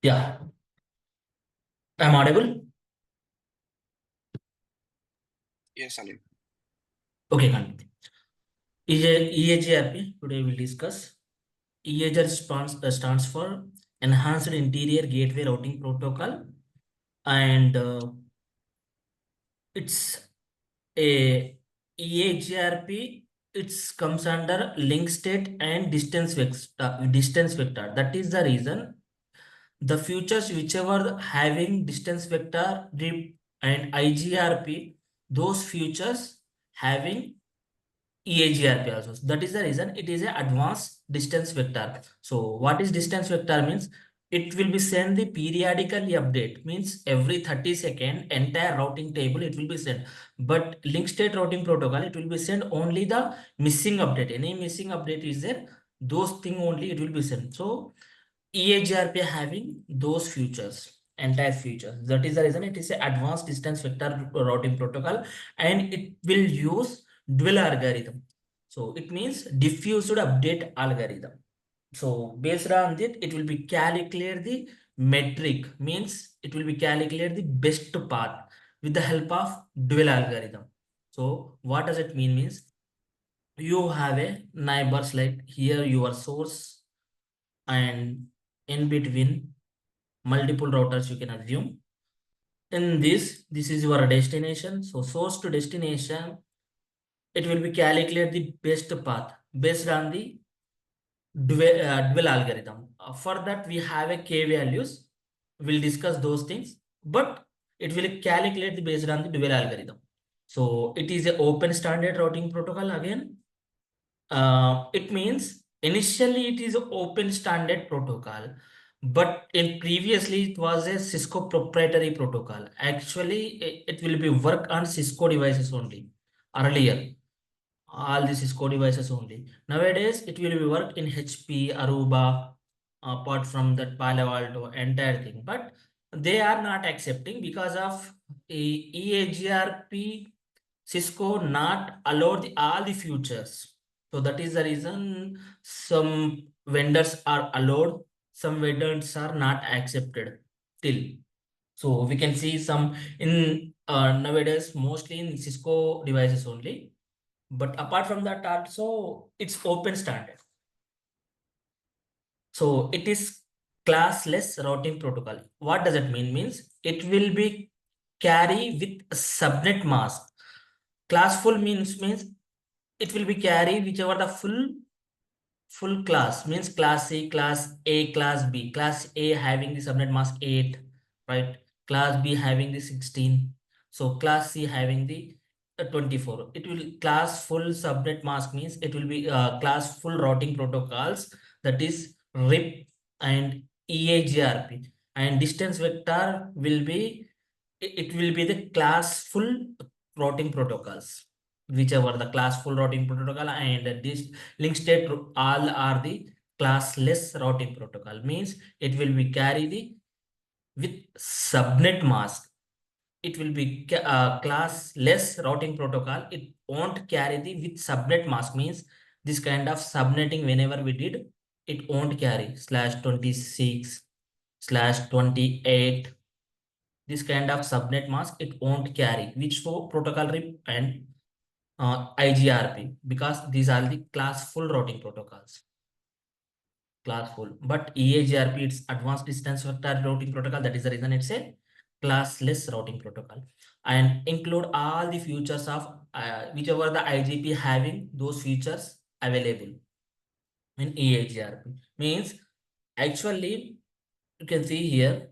Yeah, I'm audible. Yes, Ali. Okay, continue. EIGRP, today we'll discuss. EIGRP stands for Enhanced Interior Gateway Routing Protocol, and it's a EIGRP. It comes under link state and distance vector. Distance vector. That is the reason the futures whichever having distance vector DIP and IGRP, those futures having EIGRP also. That is the reason it is an advanced distance vector. So what is distance vector means? It will be sent the periodically update, means every 30 second entire routing table it will be sent. But link state routing protocol, it will be sent only the missing update. Any missing update is there, those thing only it will be sent. So EIGRP having those features, entire features. That is the reason it is an advanced distance vector routing protocol, and it will use dual algorithm. So it means diffused update algorithm. So based on that, it will be calculate the metric, means it will be calculate the best path with the help of dual algorithm. So what does it mean? Means you have a neighbors, like here your source, and in between multiple routers you can assume. In this is your destination. So source to destination, it will be calculate the best path based on the dual algorithm. For that we have a k values. We'll discuss those things, but it will calculate the based on the dual algorithm. So it is an open standard routing protocol again. It means initially it is an open standard protocol, but in previously it was a Cisco proprietary protocol. Actually, it will be work on Cisco devices only. Earlier, all the Cisco devices only. Nowadays, it will be work in HP, Aruba, apart from that Palo Alto, entire thing. But they are not accepting because of EIGRP. Cisco not allowed all the futures. So that is the reason some vendors are allowed, some vendors are not accepted till. So we can see some in nowadays mostly in Cisco devices only. But apart from that also it's open standard. So it is classless routing protocol. What does it mean? Means it will be carry with a subnet mask. Classful means it will be carry whichever the full class, means class C, class A, class B. Class A having the subnet mask 8, right? Class B having the 16. So class C having the 24. It will class full subnet mask means it will be class full routing protocols, that is RIP and EIGRP. And distance vector will be, it will be the class full routing protocols, whichever the class full routing protocol, and this link state all are the classless routing protocol, means it will be carry the with subnet mask. It will be classless routing protocol. It won't carry the with subnet mask, means this kind of subnetting whenever we did, it won't carry /26 /28. This kind of subnet mask it won't carry, which for protocol RIP and IGRP, because these are the class full routing protocols. Class full, but EIGRP it's advanced distance vector routing protocol. That is the reason it's a classless routing protocol, and include all the features of whichever the IGP having those features available in EIGRP. Means actually you can see here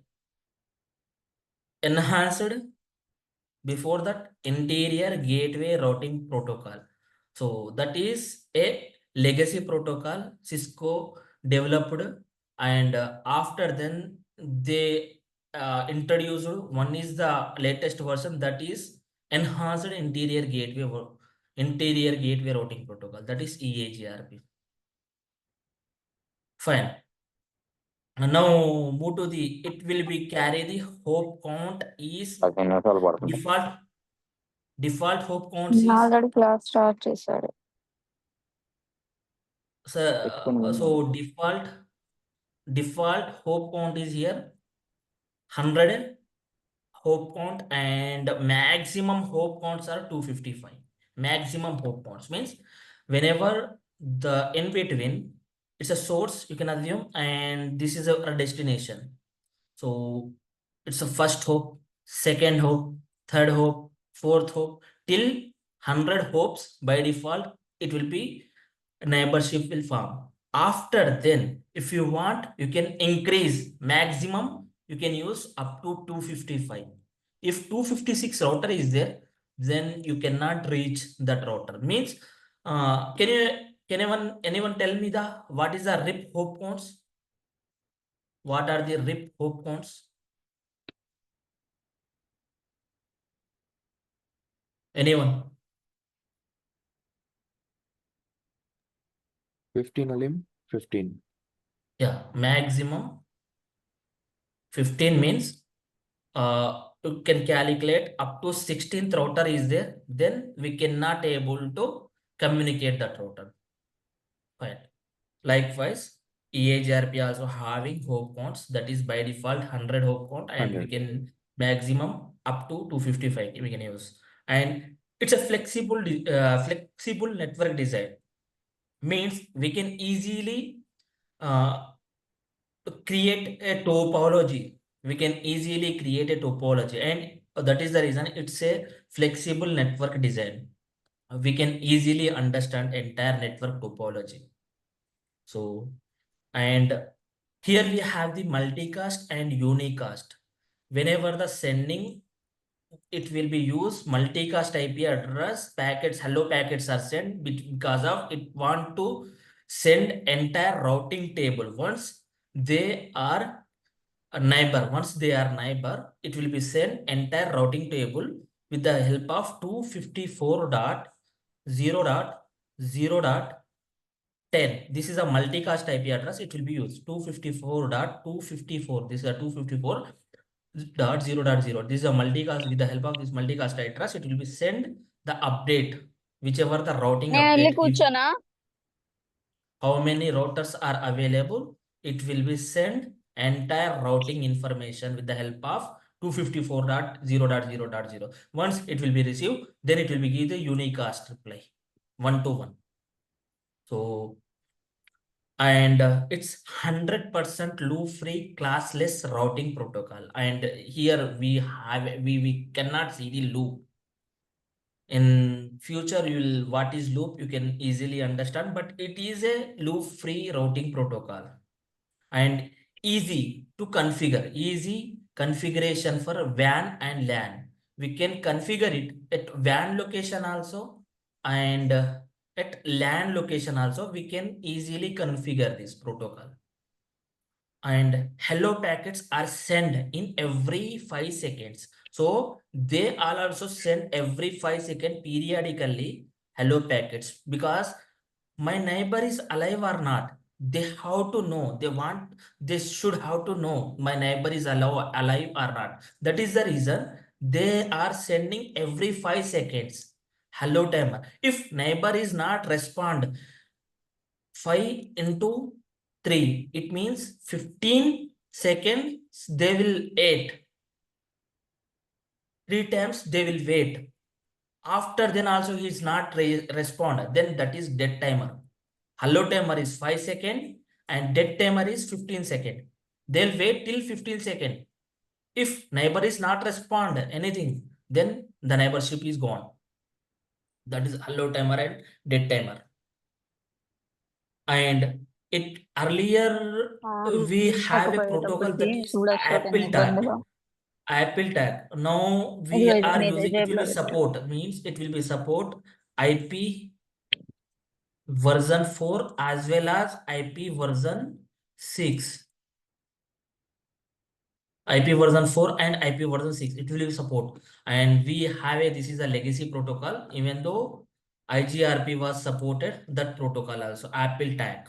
enhanced, before that interior gateway routing protocol. So that is a legacy protocol Cisco developed, and after then they introduced one is the latest version, that is enhanced interior gateway routing protocol, that is EIGRP. Fine. Now move to the, it will be carry the hop count is default. Default hop counts is already class start చేశాడు. so default hop count is here 100 hope count, and maximum hope counts are 255. Maximum hope counts means whenever the in between, it's a source you can assume, and this is a destination. So it's a first hope, second hope, third hope, fourth hope, till 100 hopes by default, it will be neighborship will form. After then, if you want, you can increase maximum, you can use up to 255. If 256 router is there, then you cannot reach that router. Means, can anyone tell me the what is the RIP hope counts? What are the RIP hope counts? Anyone? 15 Alim, 15. Yeah, maximum 15 means you can calculate up to 16th router is there, then we cannot able to communicate that router. Fine. Likewise, EIGRP also having hope counts, that is by default 100 hope count, and we 100. can maximum up to 255 we can use. And it's a flexible network design, means we can easily uh, create a topology. We can easily create a topology, and that is the reason it's a flexible network design. We can easily understand entire network topology. So, and here we have the multicast and unicast. Whenever the sending, it will be used multicast IP address packets, hello packets are sent because of it want to send entire routing table. Once they are a neighbor, once they are neighbor, it will be sent entire routing table with the help of 254.0.0.10. This is a multicast IP address. It will be used 254.254. This is a 254.0.0. This is a multicast. With the help of this multicast address, it will be send the update, whichever the routing నేను వెళ్ళి update. If కూర్చోనా how many routers are available, it will be send entire routing information with the help of 254.0.0.0. Once it will be received, then it will be give the unicast reply 1 to 1. So, and it's 100% loop free classless routing protocol, and here we cannot see the loop. In future, you will what is loop, you can easily understand, but it is a loop free routing protocol, and easy to configure, easy configuration for WAN and LAN. We can configure it at WAN location also, and at LAN location also we can easily configure this protocol. And hello packets are sent in every 5 seconds, so they are also sent every 5 seconds periodically hello packets, because my neighbor is alive or not, they have to know, they should have to know my neighbor is alive or not. That is the reason they are sending every 5 seconds hello timer. If neighbor is not respond 5 into 3, it means 15 seconds they will wait. 3 times they will wait. After then also he is not respond, then that is dead timer. Hello timer is 5 seconds and dead timer is 15 seconds. They'll wait till 15 seconds. If neighbor is not respond anything, then the neighborship is gone. That is hello timer and dead timer. And it earlier we have a protocol పోయేటప్పటికి that is చూడొచ్చు Apple tag. ఇబ్బందిగా Apple tag. Now ఇదిగో we ఇది are నీ using, it will జేబులో be పెట్టు support, means it will be support IP version 4 as well as IP version 6. IP version 4 and IP version 6, it will be support. And we have a, this is a legacy protocol, even though IGRP was supported, that protocol also, Apple tag.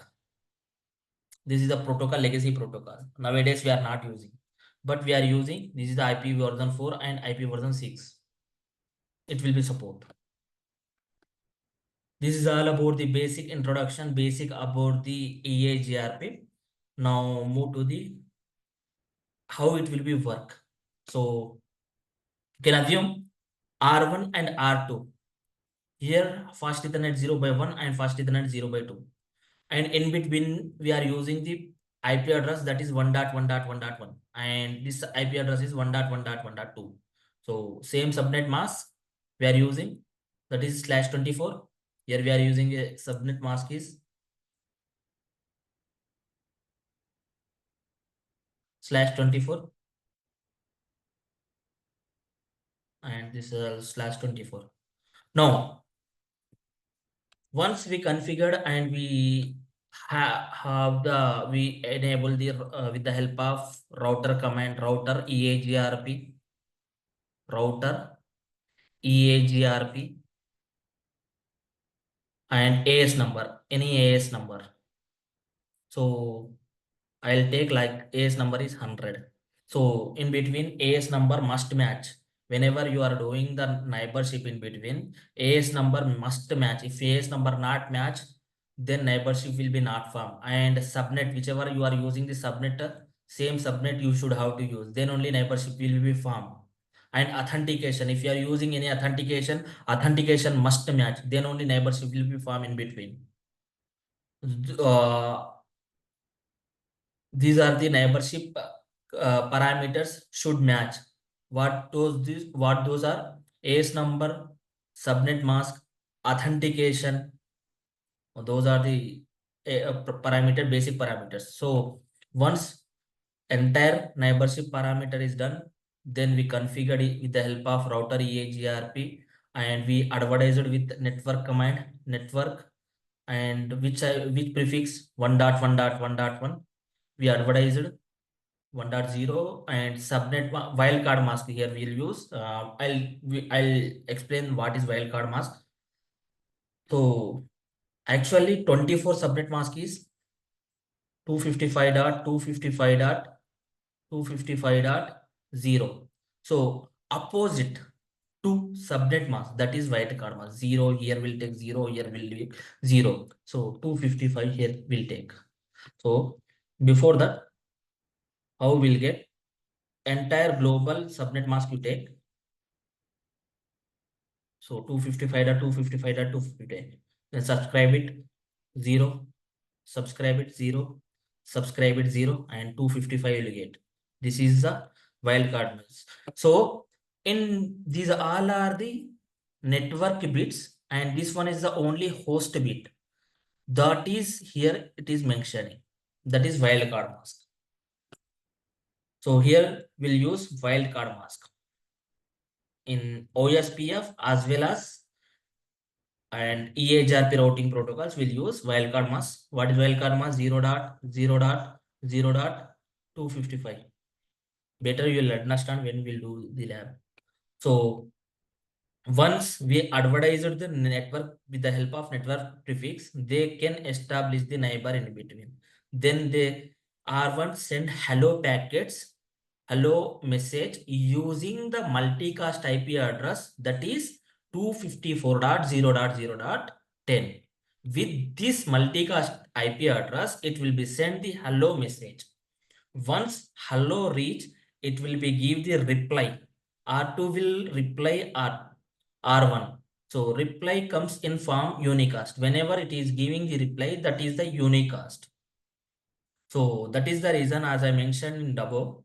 This is the protocol, legacy protocol. Nowadays we are not using, but we are using, this is the IP version 4 and IP version 6. It will be support. This is all about the basic introduction, basic about the EIGRP. Now move to the how it will be work. So you can assume R1 and R2. Here fast Ethernet 0/1 and fast Ethernet 0/2. And in between we are using the IP address that is 1.1.1.1 and this IP address is 1.1.1.2. So same subnet mask we are using, that is /24. Here we are using a subnet mask is /24 and this is /24. Now once we configured and we we enable the with the help of router command, router EIGRP and AS number, any AS number. So I'll take like AS number is 100. So in between AS number must match. Whenever you are doing the neighborship in between, AS number must match. If AS number not match, then neighborship will be not formed. And subnet, whichever you are using the subnet, same subnet you should have to use. Then only neighborship will be formed. And authentication, if you are using any authentication must match. Then only neighborship will be formed in between. These are the neighborship parameters should match. What those are? AS number, subnet mask, authentication. Those are the basic parameters. So once entire neighborship parameter is done, then we configured it with the help of router EIGRP and we advertised with network command, network, and which prefix 1.1.1.1. We advertised 1.0 and subnet wildcard mask. Here we'll use I'll explain what is wildcard mask. So actually 24 subnet mask is 255.255.255.0. So opposite to subnet mask, that is wildcard mask. 0 here will take 0, here will take 0. So 255 here will take. So before that, how we'll get entire global subnet mask you take. So 255.255.255. Then subscribe it 0, subscribe it 0, subscribe it 0, and 255 will get. This is the wildcard mask. So in these all are the network bits, and this one is the only host bit. That is here it is mentioning. That is wildcard mask. So here we'll use wildcard mask in OSPF as well as and EIGRP routing protocols will use wildcard mask. What is wildcard mask? 0.0.0.255. Better you will understand when we'll do the lab. So once we advertised the network with the help of network prefix, they can establish the neighbor in between. Then they R1 send hello packets, hello message using the multicast IP address that is 254.0.0.10. With this multicast IP address, it will be sent the hello message. Once hello reach, it will be give the reply. R2 will reply R1. So reply comes in form unicast. Whenever it is giving the reply, that is the unicast. So that is the reason, as I mentioned in above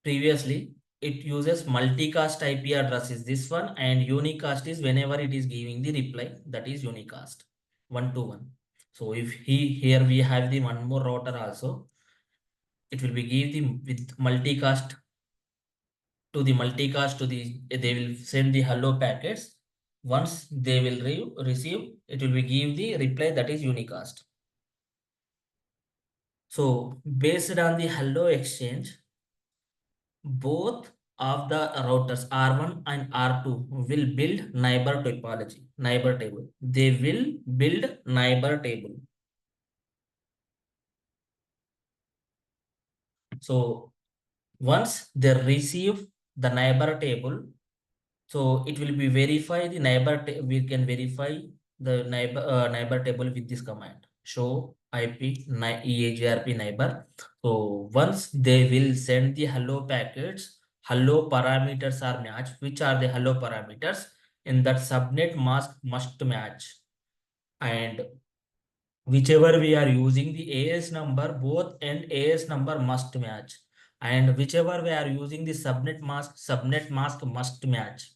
previously, it uses multicast IP address is this one, and unicast is whenever it is giving the reply, that is unicast 1-to-1. So if here we have the one more router also, it will be give the with multicast to the they will send the hello packets. Once they will receive, it will be give the reply that is unicast. So based on the hello exchange, both of the routers R1 and R2 will build neighbor topology, neighbor table. They will build neighbor table. So once they receive the neighbor table, so it will be verify the neighbor. We can verify the neighbor table with this command. show IP EIGRP neighbor. So once they will send the hello packets, hello parameters are matched. Which are the hello parameters? In that subnet mask must match, and whichever we are using the AS number, both and AS number must match, and whichever we are using the subnet mask must match.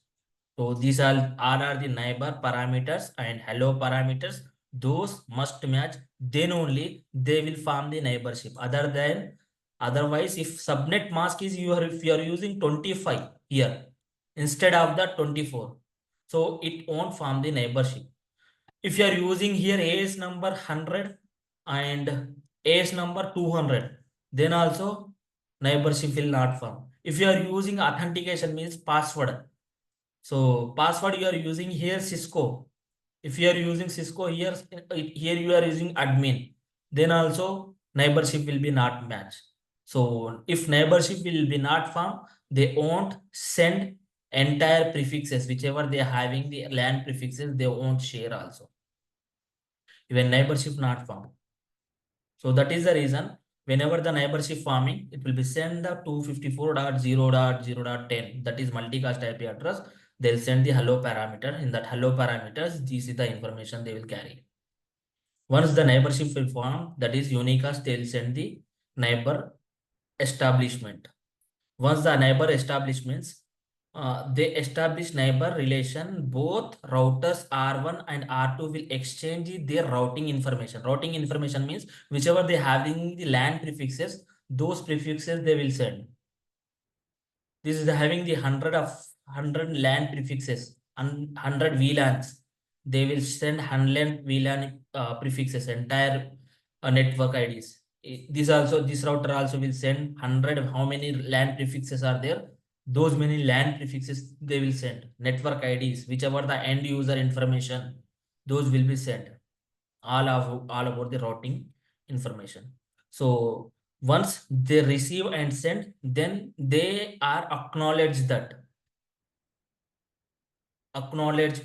So these all are the neighbor parameters and hello parameters. Those must match. Then only they will form the neighborship. Otherwise, if subnet mask is if you are using 25 here instead of the 24, so it won't form the neighborship. If you are using here AS number 100 and AS number 200, then also neighborship will not form. If you are using authentication means password, so password you are using here Cisco. If you are using Cisco here you are using admin, then also neighborship will be not match. So if neighborship will be not formed, they won't send entire prefixes, whichever they are having the LAN prefixes, they won't share also. Even neighborship not formed. So that is the reason whenever the neighborship forming, it will be send the 254.0.0.10, that is multicast IP address. They'll send the hello parameter. In that hello parameters, this is the information they will carry. Once the neighborship will form, that is unicast, they'll send the neighbor establishment. Once the neighbor establishments, they establish neighbor relation. Both routers R1 and R2 will exchange their routing information. Routing information means whichever they having the LAN prefixes, those prefixes they will send. This is having the 100 LAN prefixes and 100 VLANs. They will send 100 VLAN prefixes, entire network IDs. This router also will send 100. How many LAN prefixes are there? Those many LAN prefixes they will send. Network IDs, whichever the end user information, those will be sent. All about the routing information. So once they receive and send, then they are acknowledge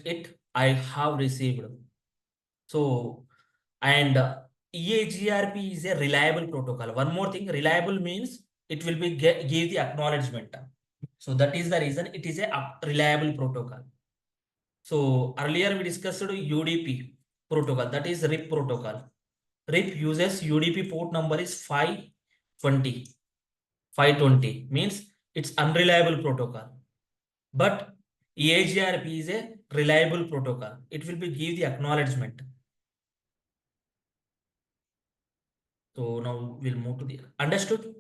it, I have received. So, and EIGRP is a reliable protocol. One more thing, reliable means it will be give the acknowledgement. So that is the reason it is a reliable protocol. So earlier we discussed UDP protocol, that is RIP protocol. RIP uses UDP port number is 520. 520 means it's unreliable protocol. But EIGRP is a reliable protocol. It will be give the acknowledgement. So now we'll move to the understood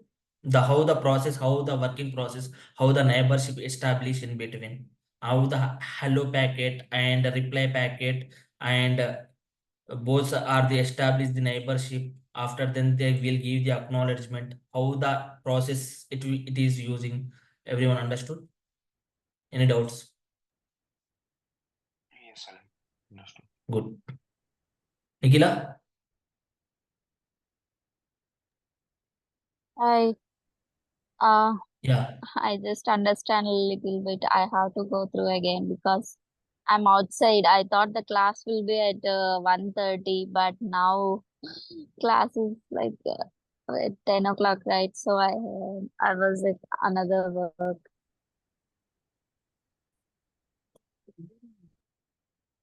how the working process, how the neighborship established in between, how the hello packet and reply packet and both are the established the neighborship. After then they will give the acknowledgement. How the process it is using. Everyone understood? Any doubts? Yes, Salim. Understood. Good. Nikila? I uh Yeah. I just understand a little bit. I have to go through again because I'm outside. I thought the class will be at 1:30, but now class is like at 10 o'clock, right? So I was at another work.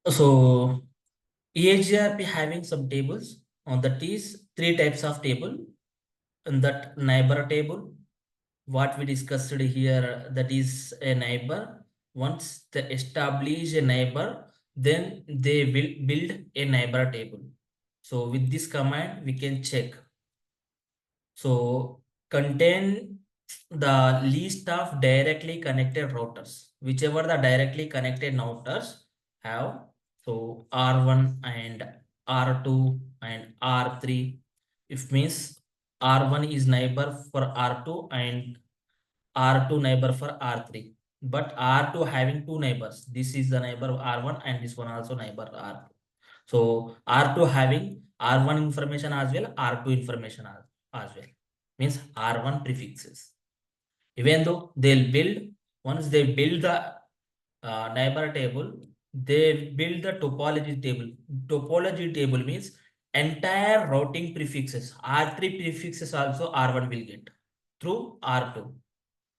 So EIGRP having some tables on that is 3 types of table. And that neighbor table, what we discussed here, that is a neighbor. Once they establish a neighbor, then they will build a neighbor table. So with this command, we can check. So contain the list of directly connected routers, whichever the directly connected routers have. So R1 and R2 and R3. If means R1 is neighbor for R2 and R2 neighbor for R3. But R2 having 2 neighbors. This is the neighbor R1 and this one also neighbor R2. So R2 having R1 information as well, R2 information as well. Means R1 prefixes. Even though they'll build, once they build the neighbor table, they build the topology table. Topology table means entire routing prefixes, R3 prefixes also R1 will get through R2.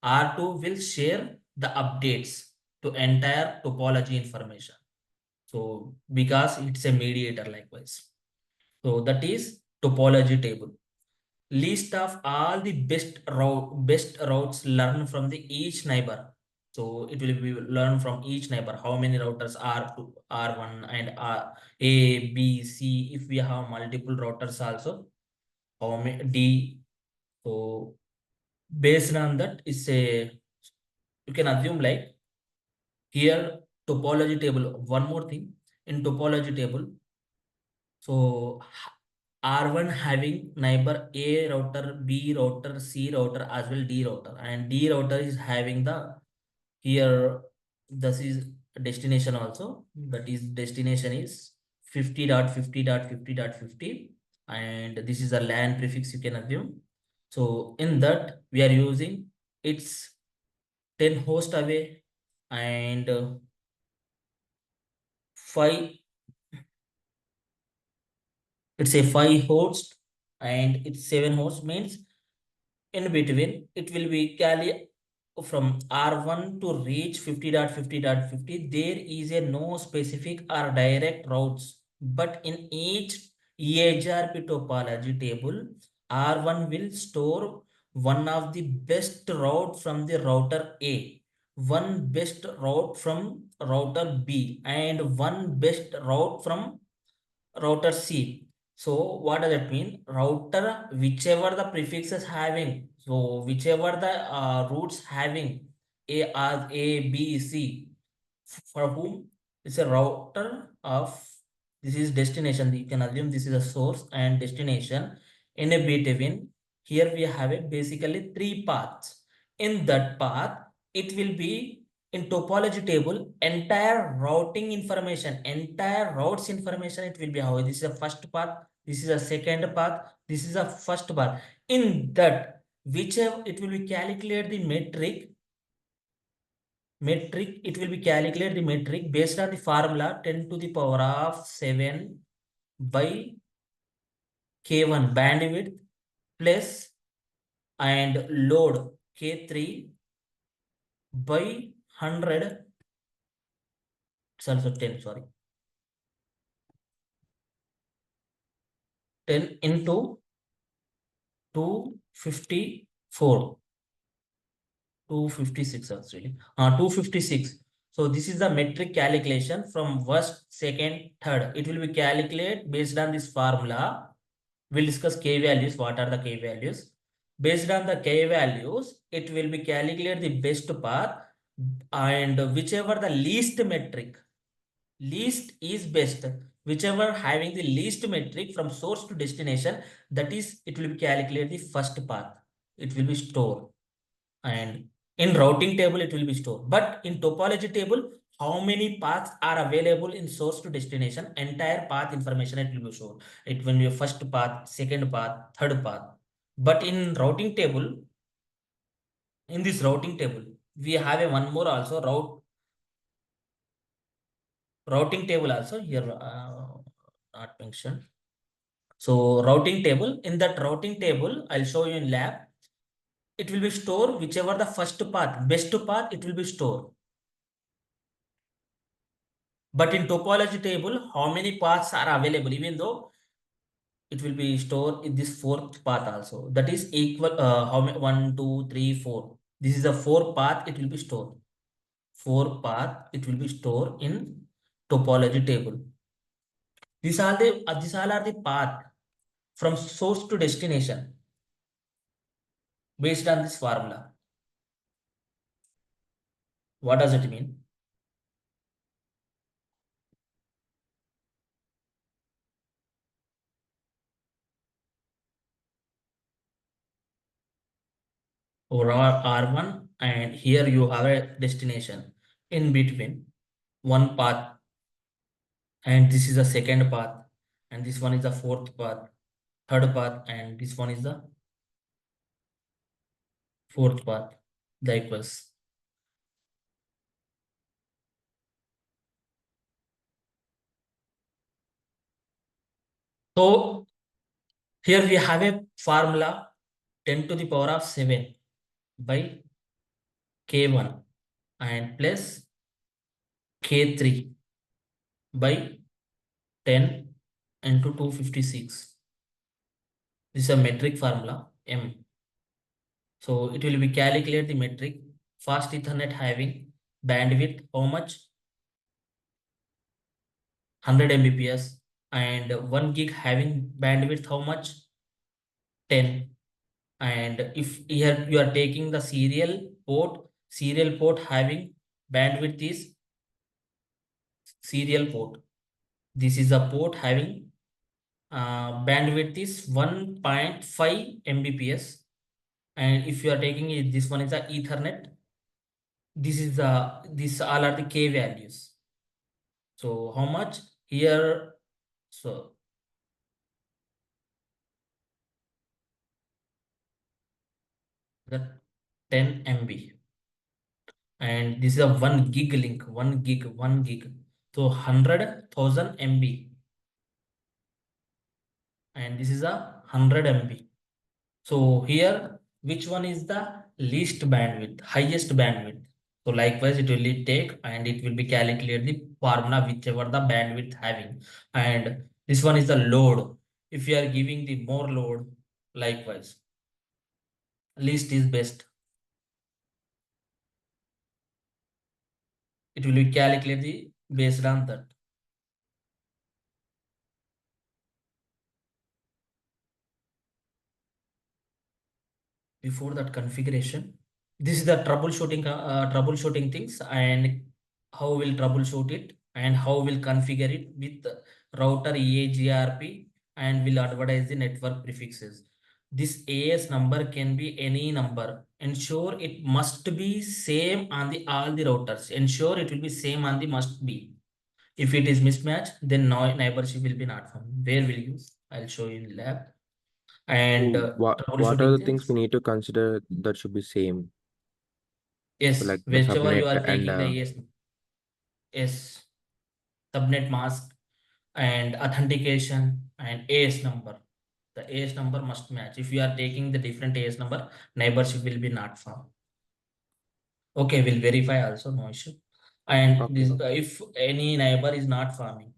R2 will share the updates to entire topology information. So because it's a mediator likewise. So that is topology table. List of all the best routes learned from the each neighbor. So it will be learned from each neighbor. How many routers are R2, R1 and R A, B, C. If we have multiple routers also, how many D. So based on that is a, you can assume like here topology table. One more thing in topology table. So R1 having neighbor A router, B router, C router as well D router, and D router is having the here this is destination also, that is destination is 50.50.50.50 and this is a LAN prefix you can assume. So in that we are using it's 10 host away and 5 it's a 5 host and it's 7 host means in between it will be cali from R1 to reach 50.50.50 there is a no specific or direct routes but in each EIGRP topology table R1 will store one of the best route from the router A, one best route from router B and one best route from router C. So what does that mean? Router, whichever the prefix is having, so whichever the roots having A as A, B, C, for whom it's a router of this is destination. You can assume this is a source and destination in a between. Here we have a basically 3 paths. In that path, it will be in topology table, entire routing information, entire routes information, it will be how this is a first path, this is a second path, this is a first path. In that, whichever it will be calculate the metric, it will be calculate the metric based on the formula 10 to the power of 7 by K1 bandwidth plus and load K3 by 100, it's also 10, sorry. 10 into 254 256 actually 256. So this is the metric calculation from first, second, third. It will be calculated based on this formula. We'll discuss k values. What are the k values? Based on the k values, it will be calculated the best path and whichever the least metric, least is best, whichever having the least metric from source to destination, that is it will be calculated the first path, it will be stored, and in routing table it will be stored, but in topology table how many paths are available in source to destination, entire path information it will be stored. It will be a first path, second path, third path. But in routing table, in this routing table we have a one more also routing table also here not mentioned. So routing table, in that routing table, I'll show you in lab. It will be stored whichever the first path, best path, it will be stored. But in topology table, how many paths are available, even though it will be stored in this fourth path also. That is equal, how many, 1, 2, 3, 4. This is a 4 path, it will be stored. 4 path, it will be stored in topology table. These all are the path from source to destination based on this formula. What does it mean? Or R1 and here you have a destination in between one path and this is the second path and this one is the fourth path, third path and this one is the fourth path likewise. So here we have a formula 10 to the power of 7 by K1 and plus K3 by 10 into 256. This is a metric formula M. So it will be calculate the metric fast Ethernet having bandwidth how much 100 Mbps and 1 gig having bandwidth how much 10. And if here you are taking the serial port having bandwidth is serial port. This is a port having bandwidth is 1.5 Mbps. And if you are taking it, this one is the Ethernet. This all are the K values. So how much here? So that 10 MB. And this is a 1 gig link, 1 gig. So 100,000 MB. And this is a 100 MB. So here, which one is the least bandwidth, highest bandwidth? So likewise, it will take and it will be calculated the formula whichever the bandwidth having. And this one is the load. If you are giving the more load, likewise, least is best. It will be calculated based on that. Before that configuration, this is the troubleshooting things and how we'll troubleshoot it and how we'll configure it with router EIGRP and will advertise the network prefixes. This AS number can be any number. Ensure it must be same on the all the routers. Ensure it will be same on the must be. If it is mismatch, then no neighborship will be not found. Where will you? I'll show you in lab. And So what are troubleshooting the things things. we need to consider that should be same? Yes, So like the whichever you subnet are and taking the AS subnet mask and authentication and AS number. The AS number must match. If you are taking the different AS number, neighborship will be not found. Okay, we'll verify also, no issue. And okay. this, if any neighbor is not farming,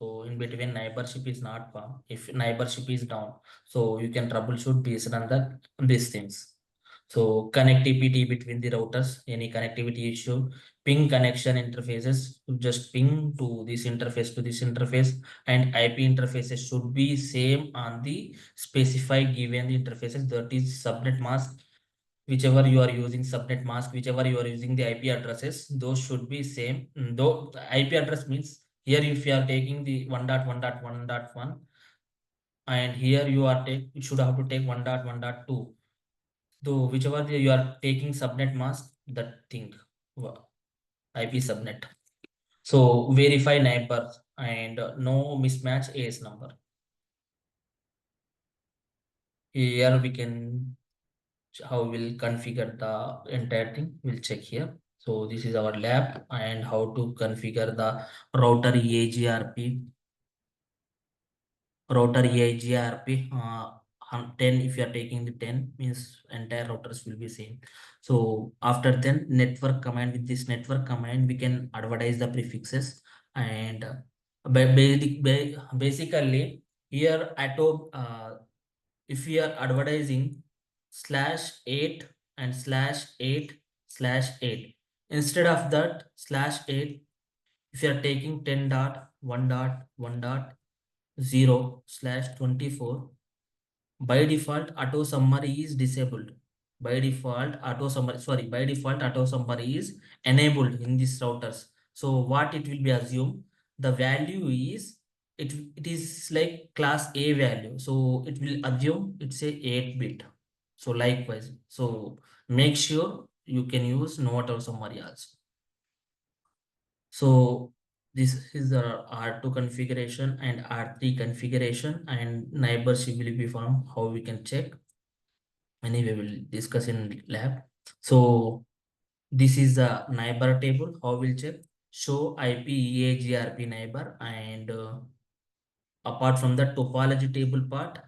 so in between neighborship is not farm. If neighborship is down, so you can troubleshoot based on that these things. So connectivity between the routers, any connectivity issue, ping connection interfaces, just ping to this interface, and IP interfaces should be same on the specified given the interfaces, that is subnet mask. Whichever you are using subnet mask, whichever you are using the IP addresses, those should be same. Though IP address means here if you are taking the 1.1.1.1 and here you are you should have to take 1.1.2. Though whichever you are taking subnet mask, that thing IP subnet. So verify neighbor and no mismatch AS number. Here we can how we'll configure the entire thing. We'll check here. So this is our lab and how to configure the router EIGRP. Router EIGRP 10. If you are taking the 10 means entire routers will be same. So after then network command, with this network command we can advertise the prefixes and basically here if we are advertising /8 and /8/8 instead of that /8, if you are taking 10.1.1.0/24, by default auto summary is disabled. By default auto summary is enabled in these routers. So what it will be assumed, the value is it is like class A value, so it will assume it's a 8-bit. So likewise, so make sure you can use no auto summary also. So this is the R2 configuration and R3 configuration, and neighborship will be formed. How we can check? Anyway, we'll discuss in lab. So this is the neighbor table. How we'll check? Show IP EIGRP neighbor and apart from the topology table part,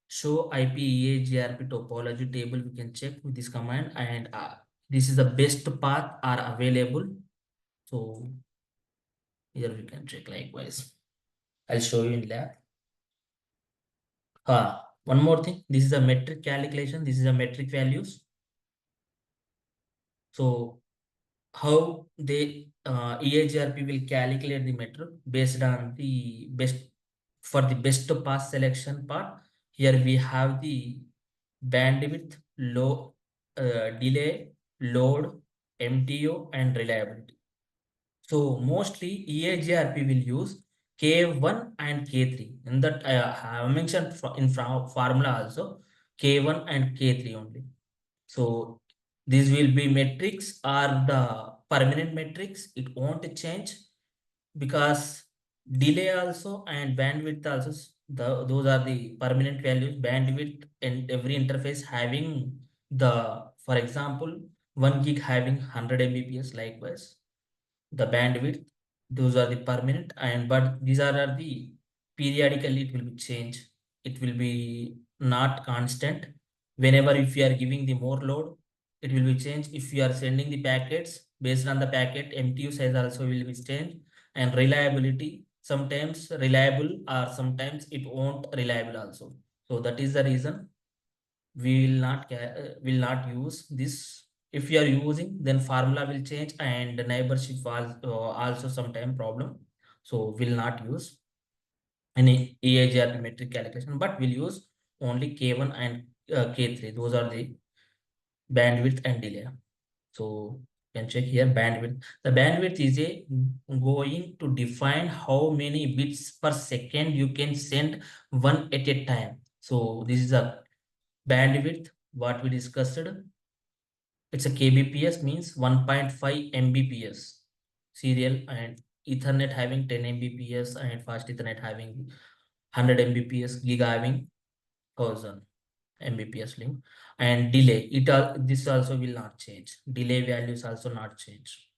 show IP EIGRP topology table, we can check with this command, and this is the best path are available. So here we can check likewise. I'll show you in lab. One more thing, this is a metric calculation, this is a metric values. So how they EIGRP will calculate the metric based on the best for the best path selection part. Here we have the bandwidth, delay, load, MTO, and reliability. So mostly EIGRP will use K1 and K3. In that I have mentioned in formula also K1 and K3 only. So these will be metrics are the permanent metrics. It won't change because delay also and bandwidth also, those are the permanent values. Bandwidth and every interface having for example, 1 gig having 100 Mbps, likewise the bandwidth, those are the permanent, and but these are the periodically it will be changed. It will be not constant. Whenever if you are giving the more load, it will be changed. If you are sending the packets, based on the packet, MTU size also will be changed. And reliability, sometimes reliable or sometimes it won't reliable also. So that is the reason we will not use this. If you are using, then formula will change and neighborship was also sometime problem. So will not use any EIGRP metric calculation, but will use only K1 and K3. Those are the bandwidth and delay. So you can check here bandwidth. The bandwidth is going to define how many bits per second you can send one at a time. So this is a bandwidth what we discussed. It's a kbps, means 1.5 mbps serial, and ethernet having 10 mbps, and fast ethernet having 100 mbps, giga having 1000 mbps link. And delay, this also will not change. Delay values also not change.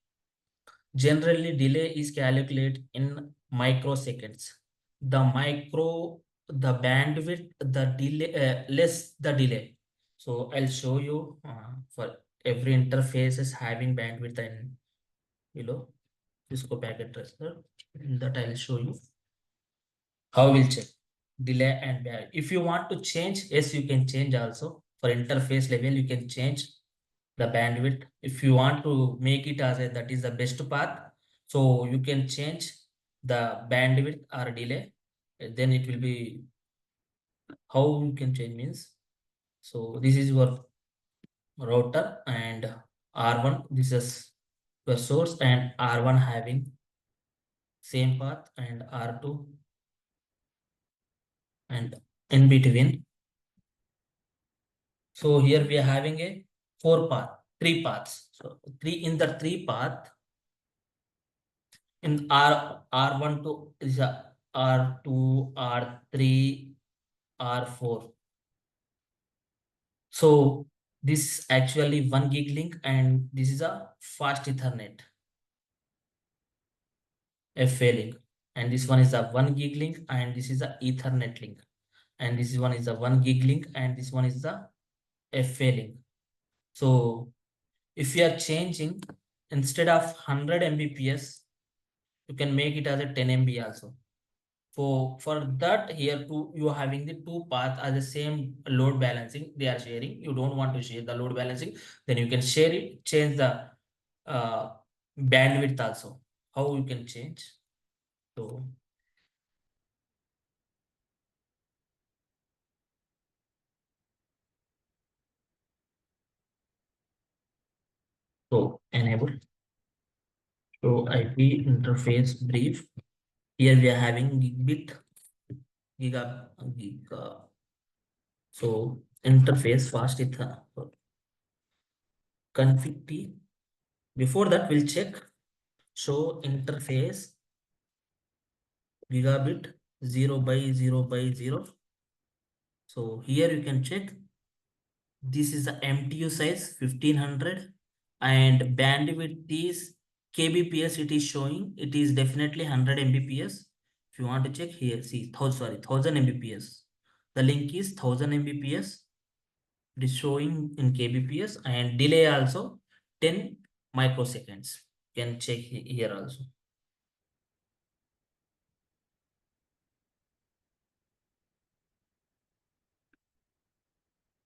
Generally delay is calculated in microseconds. The bandwidth, the delay, less the delay. So I'll show you for every interface is having bandwidth and below Cisco packet tracer. That I'll show you how we'll check delay and bandwidth. If you want to change, yes, you can change also. For interface level, you can change the bandwidth. If you want to make it as that is the best path, so you can change the bandwidth or delay. Then it will be how you can change means. So this is your router, and R1, this is your source, and R1 having same path, and R2, and in between. So here we are having a three paths. So three path in R1 to is a R2, R3, R4. So this actually 1 gig link, and this is a fast Ethernet FA link, and this one is a 1 gig link, and this is a Ethernet link, and this one is a 1 gig link, and this one is the FA link. So if you are changing, instead of 100 Mbps, you can make it as a 10 MB also. For that, here you are having the two paths as the same load balancing they are sharing. You don't want to share the load balancing, then you can share it, change the bandwidth also. How you can change? So enable. So IP interface brief. Here we are having gigabit, giga. So interface fast ether config T. Before that, we'll check show interface gigabit 0 by 0 by 0. So here you can check. This is the MTU size 1500, and bandwidth is kbps. It is showing it is definitely 100 Mbps. If you want to check here, see, 1000 Mbps. The link is 1000 Mbps. It is showing in kbps, and delay also 10 microseconds. You can check here also.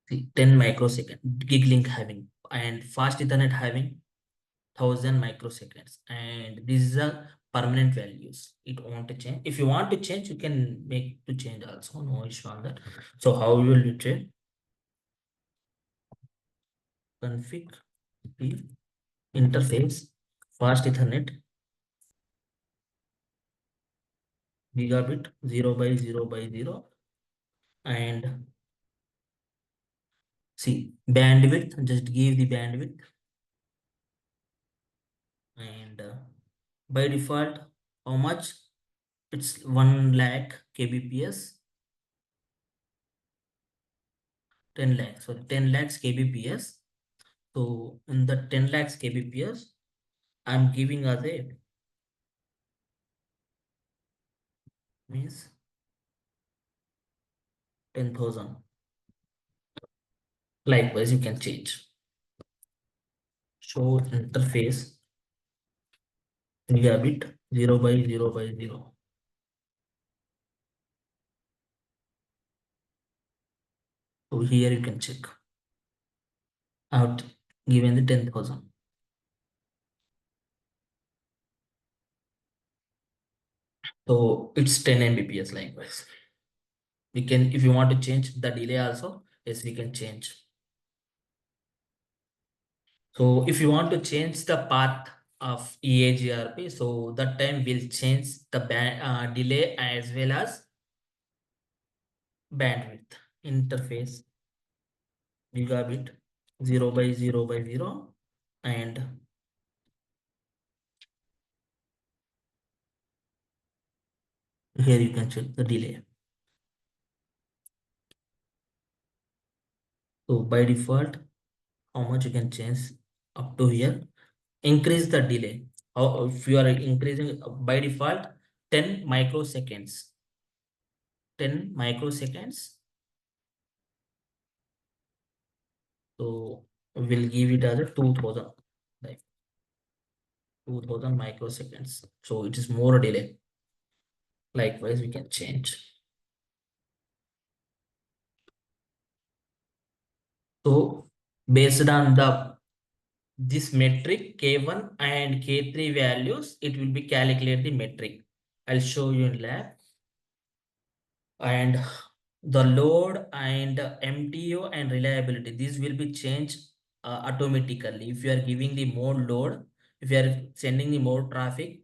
See, 10 microsecond gig link having, and fast ethernet having 1000 microseconds, and this is a permanent values. It won't change. If you want to change, you can make to change also, no issue on that. So how will you change? Config the interface fast ethernet gigabit 0 by 0 by 0, and see bandwidth, just give the bandwidth, and by default how much? It's 1 lakh kbps, 10 lakhs, sorry, 10 lakhs kbps. So in the 10 lakhs kbps, I'm giving as a means 10,000. Likewise, you can change. Show interface gigabit 0 by 0 by 0. So here you can check out given the 10,000. So it's 10 Mbps likewise. We can, if you want to change the delay also, yes, we can change. So if you want to change the path of EIGRP, so that time we'll change the delay as well as bandwidth. Interface gigabit 0 by 0 by 0, and here you can check the delay. So by default, how much you can change up to here? Increase the delay. If you are increasing by default 10 microseconds, 10 microseconds. So we'll give it as a 2000, like 2000 microseconds. So it is more delay. Likewise, we can change. So based on the this metric K1 and K3 values, it will be calculate the metric. I'll show you in lab. And the load and MTO and reliability, these will be changed automatically. If you are giving the more load, if you are sending the more traffic,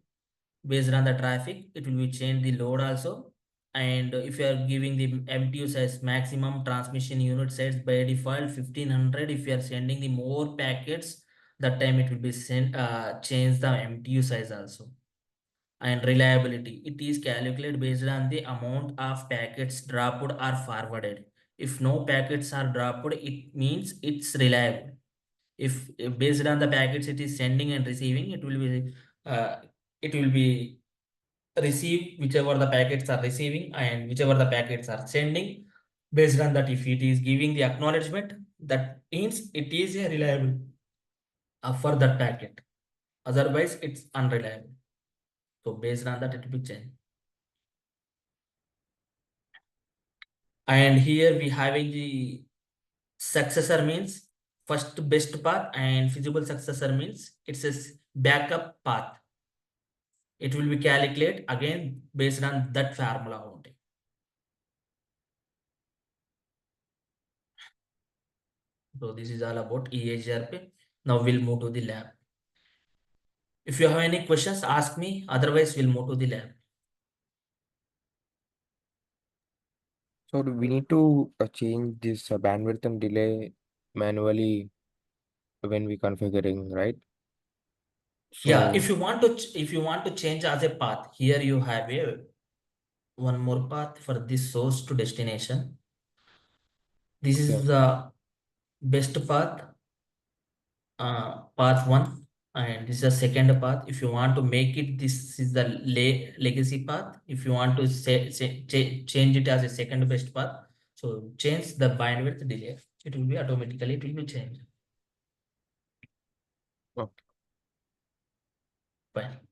based on the traffic, it will be changed the load also. And if you are giving the MTU size, maximum transmission unit size, by default 1500, if you are sending the more packets, that time it will be sent change the MTU size also. And reliability, it is calculated based on the amount of packets dropped or forwarded. If no packets are dropped, it means it's reliable. If based on the packets it is sending and receiving, uh, it will be receive whichever the packets are receiving and whichever the packets are sending. Based on that, if it is giving the acknowledgement, that means it is a reliable for that packet. Otherwise, it's unreliable. So based on that, it will be changed. And here we having the successor means first best path, and feasible successor means it's a backup path. It will be calculated again based on that formula only. So this is all about EIGRP. Now we'll move to the lab. If you have any questions, ask me. Otherwise, we'll move to the lab. So do we need to change this bandwidth and delay manually when we configuring, right? Yeah, So if you want to change as a path, here you have a one more path for this source to destination. This okay, is the best path, path 1, and this is the second path. If you want to make it, this is the legacy path. If you want to change it as a second best path, so change the bandwidth delay. It will be automatically, it will be changed. Okay. Fine.